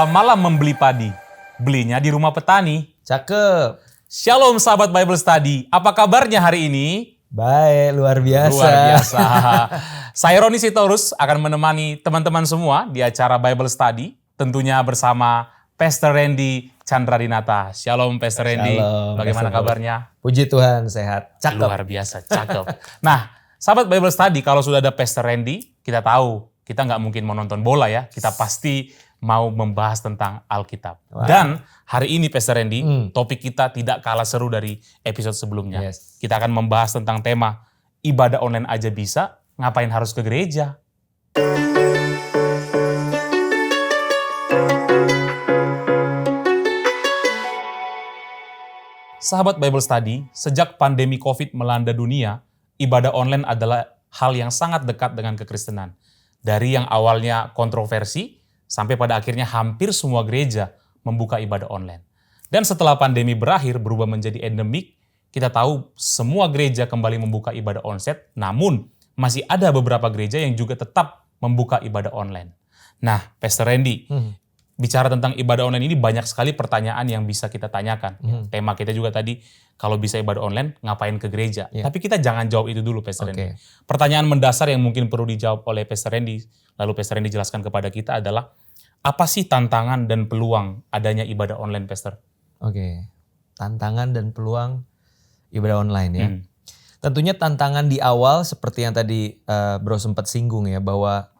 malam membeli padi. Belinya di rumah petani. Cakep. Shalom sahabat Bible Study. Apa kabarnya hari ini? Baik, luar biasa. Luar biasa. Saya Roni Sitorus akan menemani teman-teman semua di acara Bible Study. Tentunya bersama Pastor Randy Chandradinata. Shalom Pastor Randy. Shalom, Bagaimana Pastor. kabarnya? Puji Tuhan, sehat. Cakep. Luar biasa, cakep. Nah, sahabat Bible Study, kalau sudah ada Pastor Randy, kita tahu kita nggak mungkin mau nonton bola ya. Kita pasti mau membahas tentang Alkitab. Wow. Dan hari ini Pastor Randy, topik kita tidak kalah seru dari episode sebelumnya. Yes. Kita akan membahas tentang tema ibadah online aja bisa, ngapain harus ke gereja? Sahabat Bible Study, sejak pandemi COVID melanda dunia, ibadah online adalah hal yang sangat dekat dengan kekristenan. Dari yang awalnya kontroversi, sampai pada akhirnya hampir semua gereja membuka ibadah online. Dan setelah pandemi berakhir berubah menjadi endemik, kita tahu semua gereja kembali membuka ibadah onsite, namun masih ada beberapa gereja yang juga tetap membuka ibadah online. Nah, Pastor Randy, bicara tentang ibadah online ini banyak sekali pertanyaan yang bisa kita tanyakan. Tema kita juga tadi, kalau bisa ibadah online, ngapain ke gereja? Tapi kita jangan jawab itu dulu, Pastor Randy. Pertanyaan mendasar yang mungkin perlu dijawab oleh Pastor Randy, lalu Pastor Randy jelaskan kepada kita adalah, apa sih tantangan dan peluang adanya ibadah online, Pastor? Tantangan dan peluang ibadah online ya. Tentunya tantangan di awal seperti yang tadi Bro sempat singgung ya, bahwa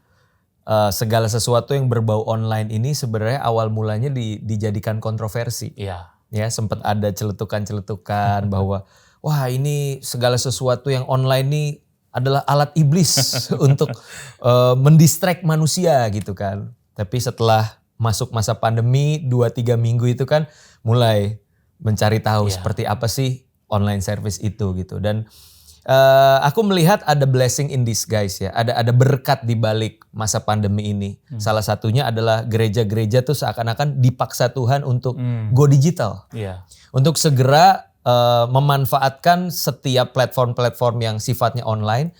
segala sesuatu yang berbau online ini sebenarnya awal mulanya dijadikan kontroversi. Iya. Ya, sempat ada celetukan-celetukan bahwa wah, ini segala sesuatu yang online ini adalah alat iblis untuk mendistract manusia gitu kan. Tapi setelah masuk masa pandemi 2-3 minggu itu kan mulai mencari tahu seperti apa sih online service itu gitu. Dan aku melihat ada blessing in disguise ya, ada berkat di balik masa pandemi ini. Salah satunya adalah gereja-gereja tuh seakan-akan dipaksa Tuhan untuk go digital. Untuk segera memanfaatkan setiap platform-platform yang sifatnya online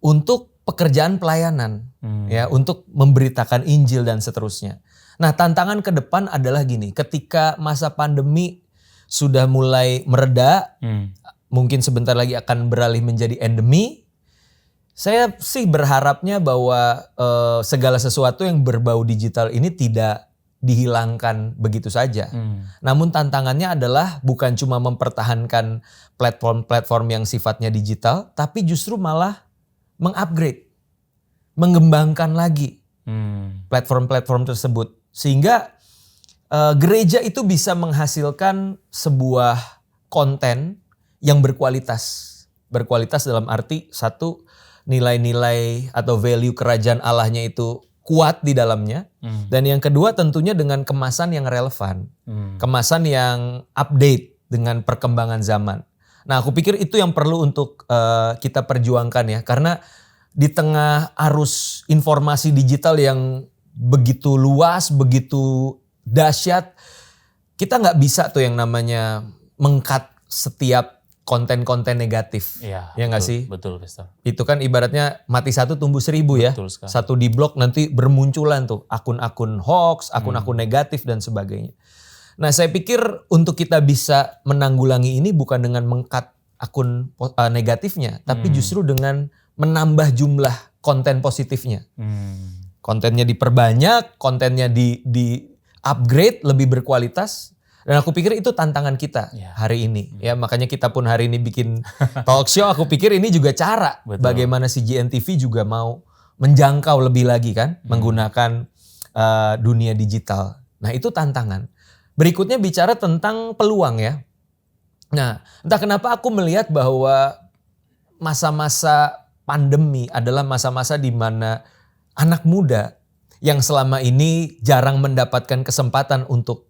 untuk pekerjaan pelayanan, ya, untuk memberitakan Injil dan seterusnya. Nah, tantangan ke depan adalah gini, ketika masa pandemi sudah mulai mereda, mungkin sebentar lagi akan beralih menjadi endemi. Saya sih berharapnya bahwa segala sesuatu yang berbau digital ini tidak dihilangkan begitu saja. Namun tantangannya adalah bukan cuma mempertahankan platform-platform yang sifatnya digital, tapi justru malah mengupgrade, mengembangkan lagi platform-platform tersebut. Sehingga gereja itu bisa menghasilkan sebuah konten yang berkualitas. Berkualitas dalam arti satu, nilai-nilai atau value kerajaan Allahnya itu kuat di dalamnya. Dan yang kedua tentunya dengan kemasan yang relevan. Kemasan yang update dengan perkembangan zaman. Nah, aku pikir itu yang perlu untuk kita perjuangkan ya. Karena di tengah arus informasi digital yang begitu luas, begitu dahsyat, kita nggak bisa tuh yang namanya meng-cut setiap konten-konten negatif. Ya nggak sih? Betul, Pastor. Itu kan ibaratnya mati satu tumbuh 1000 ya. Satu di blok nanti bermunculan tuh akun-akun hoax, akun-akun negatif dan sebagainya. Nah, saya pikir untuk kita bisa menanggulangi ini bukan dengan meng-cut akun negatifnya, tapi justru dengan menambah jumlah konten positifnya. Kontennya diperbanyak, kontennya di upgrade lebih berkualitas. Dan aku pikir itu tantangan kita hari ini. Ya, makanya kita pun hari ini bikin talk show. Aku pikir ini juga cara bagaimana si GNTV juga mau menjangkau lebih lagi kan, menggunakan dunia digital. Nah, itu tantangan. Berikutnya bicara tentang peluang ya. Nah, entah kenapa aku melihat bahwa masa-masa pandemi adalah masa-masa di mana anak muda yang selama ini jarang mendapatkan kesempatan untuk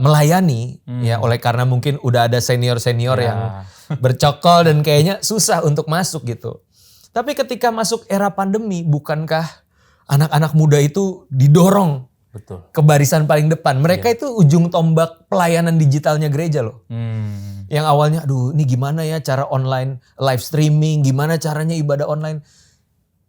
melayani ya, oleh karena mungkin udah ada senior-senior yang bercokol dan kayaknya susah untuk masuk gitu. Tapi ketika masuk era pandemi, bukankah anak-anak muda itu didorong ke barisan paling depan? Mereka itu ujung tombak pelayanan digitalnya gereja loh. Yang awalnya aduh ini gimana ya cara online live streaming, gimana caranya ibadah online.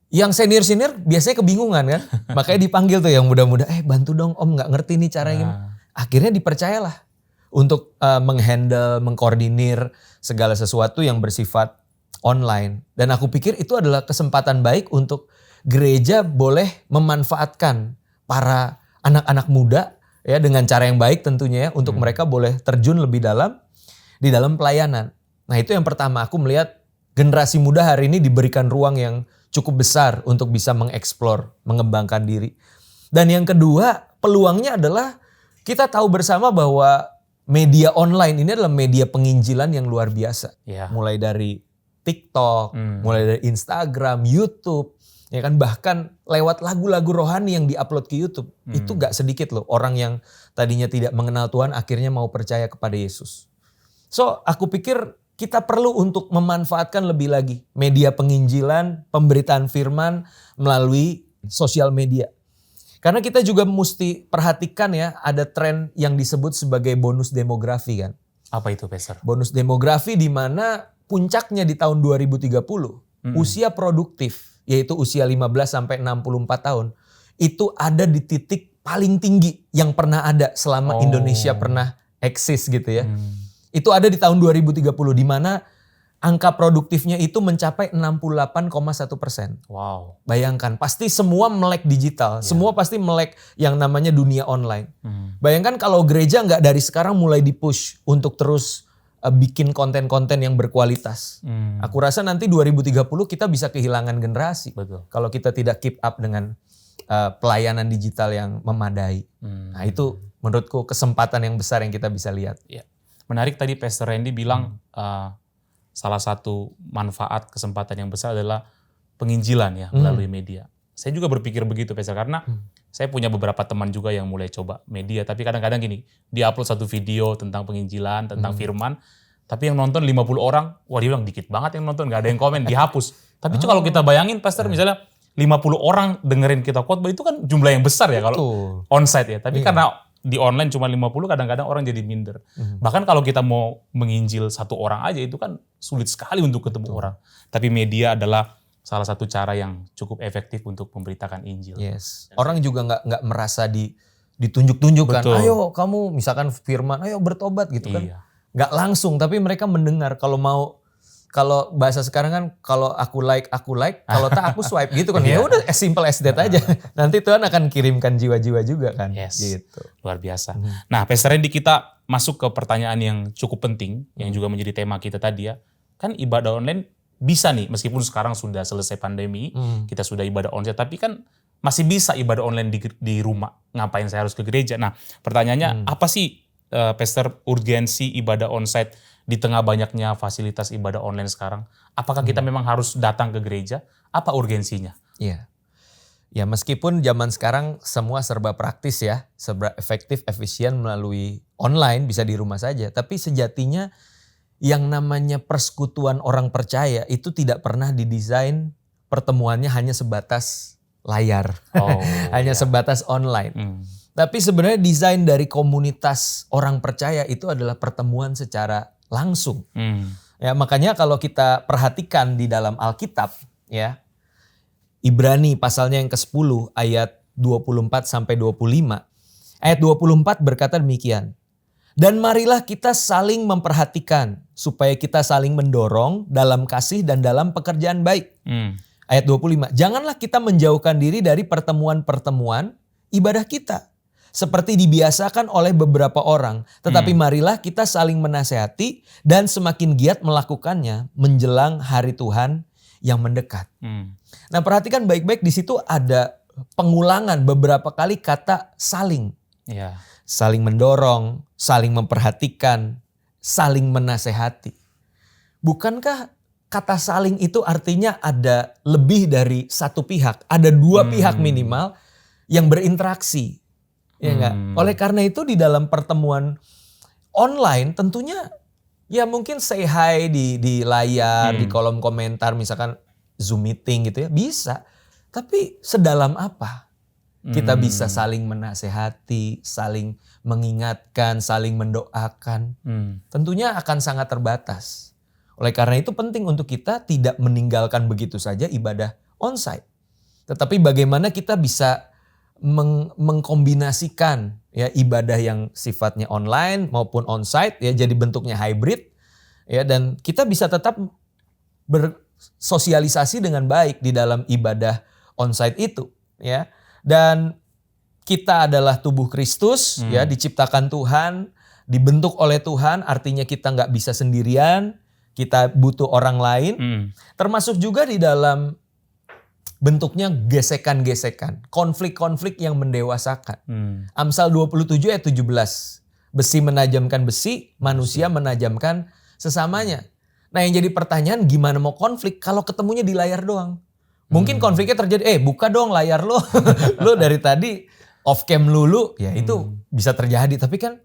Yang senior biasanya kebingungan kan. Makanya dipanggil tuh yang muda-muda, bantu dong om, nggak ngerti nih caranya. Akhirnya dipercayalah untuk menghandle, mengkoordinir segala sesuatu yang bersifat online. Dan aku pikir itu adalah kesempatan baik untuk gereja boleh memanfaatkan para anak-anak muda ya dengan cara yang baik tentunya ya, untuk mereka boleh terjun lebih dalam di dalam pelayanan. Nah itu yang pertama, aku melihat generasi muda hari ini diberikan ruang yang cukup besar untuk bisa mengeksplor, mengembangkan diri. Dan yang kedua, peluangnya adalah kita tahu bersama bahwa media online ini adalah media penginjilan yang luar biasa. Ya. Mulai dari TikTok, mulai dari Instagram, YouTube, ya kan, bahkan lewat lagu-lagu rohani yang diupload ke YouTube. Itu gak sedikit loh orang yang tadinya tidak mengenal Tuhan akhirnya mau percaya kepada Yesus. So, aku pikir kita perlu untuk memanfaatkan lebih lagi media penginjilan, pemberitaan firman melalui sosial media. Karena kita juga mesti perhatikan ya, ada tren yang disebut sebagai bonus demografi kan. Apa itu, Pastor? Bonus demografi di mana puncaknya di tahun 2030, usia produktif, yaitu usia 15 sampai 64 tahun, itu ada di titik paling tinggi yang pernah ada selama Indonesia pernah eksis gitu ya. Itu ada di tahun 2030 di mana angka produktifnya itu mencapai 68,1%. Wow. Bayangkan, pasti semua melek digital, semua pasti melek yang namanya dunia online. Bayangkan kalau gereja nggak dari sekarang mulai dipush untuk terus bikin konten-konten yang berkualitas. Aku rasa nanti 2030 kita bisa kehilangan generasi. Betul. Kalau kita tidak keep up dengan pelayanan digital yang memadai. Nah itu menurutku kesempatan yang besar yang kita bisa lihat. Ya. Menarik tadi Pastor Randy bilang salah satu manfaat kesempatan yang besar adalah penginjilan ya melalui media. Saya juga berpikir begitu Pastor, karena saya punya beberapa teman juga yang mulai coba media, tapi kadang-kadang gini, dia upload satu video tentang penginjilan, tentang firman, tapi yang nonton 50 orang, wah dia bilang dikit banget yang nonton, gak ada yang komen, dihapus. Tapi kalau kita bayangin Pastor, misalnya 50 orang dengerin kita khotbah, itu kan jumlah yang besar ya kalau onsite ya. Tapi karena di online cuma 50, kadang-kadang orang jadi minder. Bahkan kalau kita mau menginjil satu orang aja, itu kan sulit sekali untuk ketemu orang. Tapi media adalah salah satu cara yang cukup efektif untuk memberitakan Injil. Yes. Orang juga nggak merasa ditunjuk-tunjuk kan. Betul. Ayo kamu misalkan firman, ayo bertobat gitu kan. Iya. Nggak langsung, tapi mereka mendengar. Kalau bahasa sekarang kan, kalau aku like, kalau tak aku swipe gitu kan. Ya udah as simple as that aja. Nanti Tuhan akan kirimkan jiwa-jiwa juga kan. Yes. Gitu. Luar biasa. Nah, Pastor Randy, kita masuk ke pertanyaan yang cukup penting, yang juga menjadi tema kita tadi ya. Kan ibadah online bisa nih, meskipun sekarang sudah selesai pandemi, kita sudah ibadah online, tapi kan masih bisa ibadah online di rumah. Ngapain saya harus ke gereja? Nah, pertanyaannya apa sih Pastor, urgensi ibadah onsite di tengah banyaknya fasilitas ibadah online sekarang? Apakah kita memang harus datang ke gereja? Apa urgensinya? Iya. Ya meskipun zaman sekarang semua serba praktis ya, serba efektif, efisien melalui online, bisa di rumah saja. Tapi sejatinya yang namanya persekutuan orang percaya itu tidak pernah didesain pertemuannya hanya sebatas layar, hanya sebatas online. Tapi sebenarnya desain dari komunitas orang percaya itu adalah pertemuan secara langsung. Ya makanya kalau kita perhatikan di dalam Alkitab ya, Ibrani pasalnya yang ke-10 ayat 24 sampai 25. Ayat 24 berkata demikian. Dan marilah kita saling memperhatikan supaya kita saling mendorong dalam kasih dan dalam pekerjaan baik. Ayat 25. Janganlah kita menjauhkan diri dari pertemuan-pertemuan ibadah kita, seperti dibiasakan oleh beberapa orang. Tetapi marilah kita saling menasehati dan semakin giat melakukannya menjelang hari Tuhan yang mendekat. Nah perhatikan baik-baik, di situ ada pengulangan beberapa kali kata saling. Saling mendorong, saling memperhatikan, saling menasehati. Bukankah kata saling itu artinya ada lebih dari satu pihak, ada dua pihak minimal yang berinteraksi. Ya enggak? Oleh karena itu di dalam pertemuan online tentunya ya mungkin say hi di layar, di kolom komentar misalkan Zoom meeting gitu ya, bisa. Tapi sedalam apa? Kita bisa saling menasehati, saling mengingatkan, saling mendoakan. Tentunya akan sangat terbatas. Oleh karena itu penting untuk kita tidak meninggalkan begitu saja ibadah onsite. Tetapi bagaimana kita bisa mengkombinasikan ya ibadah yang sifatnya online maupun onsite ya jadi bentuknya hybrid ya, dan kita bisa tetap bersosialisasi dengan baik di dalam ibadah onsite itu ya. Dan kita adalah tubuh Kristus ya, diciptakan Tuhan, dibentuk oleh Tuhan, artinya kita nggak bisa sendirian, kita butuh orang lain. Termasuk juga di dalam bentuknya gesekan-gesekan, konflik-konflik yang mendewasakan. Amsal 27 ayat 17. Besi menajamkan besi, manusia menajamkan sesamanya. Nah yang jadi pertanyaan, gimana mau konflik kalau ketemunya di layar doang? Mungkin konfliknya terjadi, buka dong layar lo. Lo dari tadi off cam lulu, ya itu bisa terjadi. Tapi kan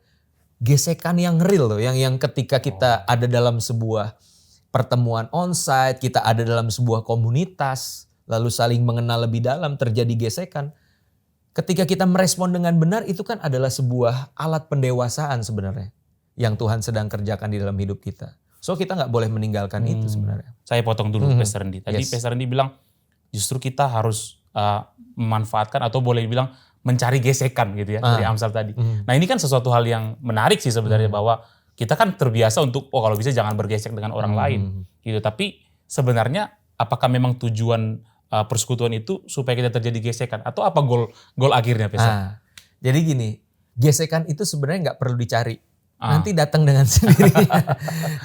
gesekan yang real loh, yang ketika kita ada dalam sebuah pertemuan onsite, kita ada dalam sebuah komunitas, lalu saling mengenal lebih dalam, terjadi gesekan. Ketika kita merespon dengan benar, itu kan adalah sebuah alat pendewasaan sebenarnya yang Tuhan sedang kerjakan di dalam hidup kita. So kita nggak boleh meninggalkan itu sebenarnya. Saya potong dulu Pastor Randy. Tadi Pastor Randy bilang justru kita harus memanfaatkan atau boleh dibilang mencari gesekan gitu ya dari Amsal tadi. Nah ini kan sesuatu hal yang menarik sih sebenarnya bahwa kita kan terbiasa untuk kalau bisa jangan bergesek dengan orang lain gitu. Tapi sebenarnya apakah memang tujuan persekutuan itu supaya kita terjadi gesekan atau apa goal akhirnya Pastor? Jadi gini, gesekan itu sebenarnya nggak perlu dicari. Nanti datang dengan sendirinya.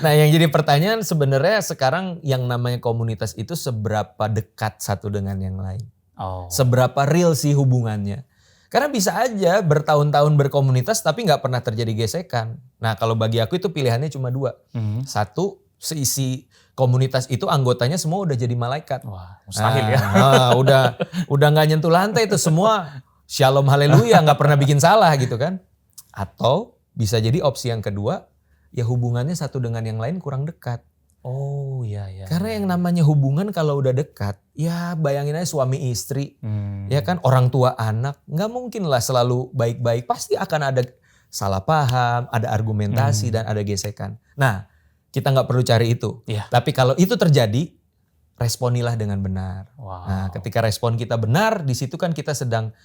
Nah yang jadi pertanyaan sebenarnya sekarang yang namanya komunitas itu seberapa dekat satu dengan yang lain. Seberapa real sih hubungannya. Karena bisa aja bertahun-tahun berkomunitas tapi nggak pernah terjadi gesekan. Nah kalau bagi aku itu pilihannya cuma dua. Satu, seisi komunitas itu anggotanya semua udah jadi malaikat. Wah mustahil ya. Udah nggak nyentuh lantai itu semua. Shalom haleluya, nggak pernah bikin salah gitu kan. Atau bisa jadi opsi yang kedua, ya hubungannya satu dengan yang lain kurang dekat. Oh iya. Karena yang namanya hubungan kalau udah dekat, ya bayangin aja suami istri, ya kan orang tua anak, nggak mungkin lah selalu baik-baik. Pasti akan ada salah paham, ada argumentasi dan ada gesekan. Nah kita nggak perlu cari itu. Tapi kalau itu terjadi, responilah dengan benar. Nah ketika respon kita benar, di situ kan kita sedang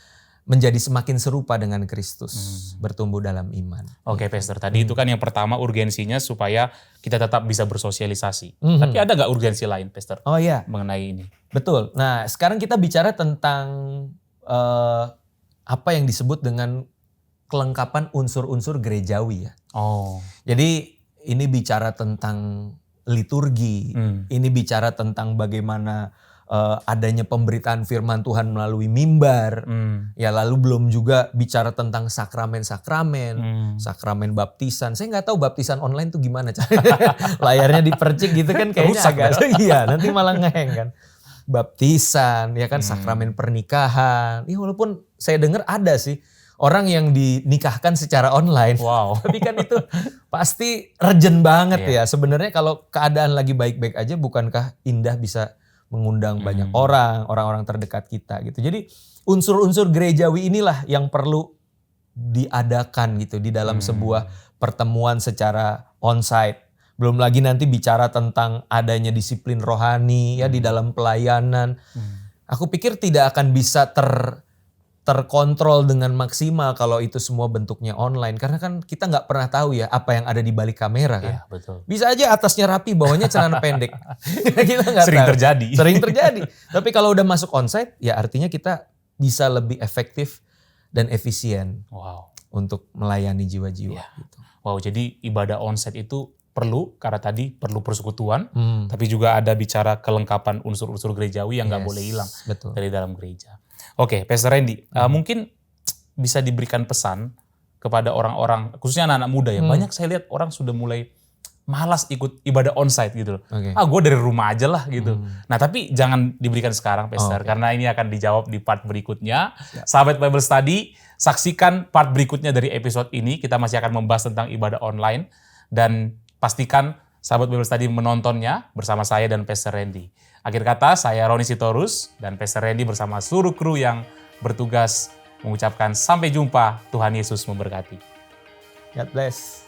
menjadi semakin serupa dengan Kristus, bertumbuh dalam iman. Oke Pastor, tadi itu kan yang pertama urgensinya supaya kita tetap bisa bersosialisasi. Tapi ada gak urgensi lain Pastor? Oh iya. Mengenai ini. Betul. Nah sekarang kita bicara tentang apa yang disebut dengan kelengkapan unsur-unsur gerejawi ya. Jadi ini bicara tentang liturgi, ini bicara tentang bagaimana adanya pemberitaan firman Tuhan melalui mimbar, ya lalu belum juga bicara tentang sakramen-sakramen, sakramen baptisan. Saya nggak tahu baptisan online tuh gimana caranya, layarnya dipercik gitu kan kayaknya agak, iya nanti malah ngeheng kan. Baptisan, ya kan sakramen pernikahan, ya walaupun saya dengar ada sih orang yang dinikahkan secara online, tapi kan itu pasti urgent banget ya. Sebenarnya kalau keadaan lagi baik-baik aja, bukankah indah bisa mengundang banyak orang-orang terdekat kita gitu. Jadi unsur-unsur gerejawi inilah yang perlu diadakan gitu di dalam sebuah pertemuan secara onsite. Belum lagi nanti bicara tentang adanya disiplin rohani ya di dalam pelayanan. Aku pikir tidak akan bisa terkontrol dengan maksimal kalau itu semua bentuknya online. Karena kan kita nggak pernah tahu ya apa yang ada di balik kamera kan. Iya, betul. Bisa aja atasnya rapi, bawahnya celana pendek. Kita nggak Sering tahu. terjadi. Sering terjadi. Tapi kalau udah masuk onsite ya artinya kita bisa lebih efektif dan efisien untuk melayani jiwa-jiwa. Gitu. Wow, jadi ibadah onsite itu perlu, karena tadi perlu persekutuan, tapi juga ada bicara kelengkapan unsur-unsur gerejawi yang nggak boleh hilang dari dalam gereja. Oke, Pastor Randy, mungkin bisa diberikan pesan kepada orang-orang, khususnya anak-anak muda ya. Banyak saya lihat orang sudah mulai malas ikut ibadah onsite gitu loh. Gue dari rumah aja lah gitu. Nah tapi jangan diberikan sekarang Pastor, karena ini akan dijawab di part berikutnya. Sahabat Bible Study, saksikan part berikutnya dari episode ini. Kita masih akan membahas tentang ibadah online. Dan pastikan sahabat Bible Study menontonnya bersama saya dan Pastor Randy. Akhir kata, saya Roni Sitorus dan Pastor Randy bersama seluruh kru yang bertugas mengucapkan sampai jumpa. Tuhan Yesus memberkati. God bless.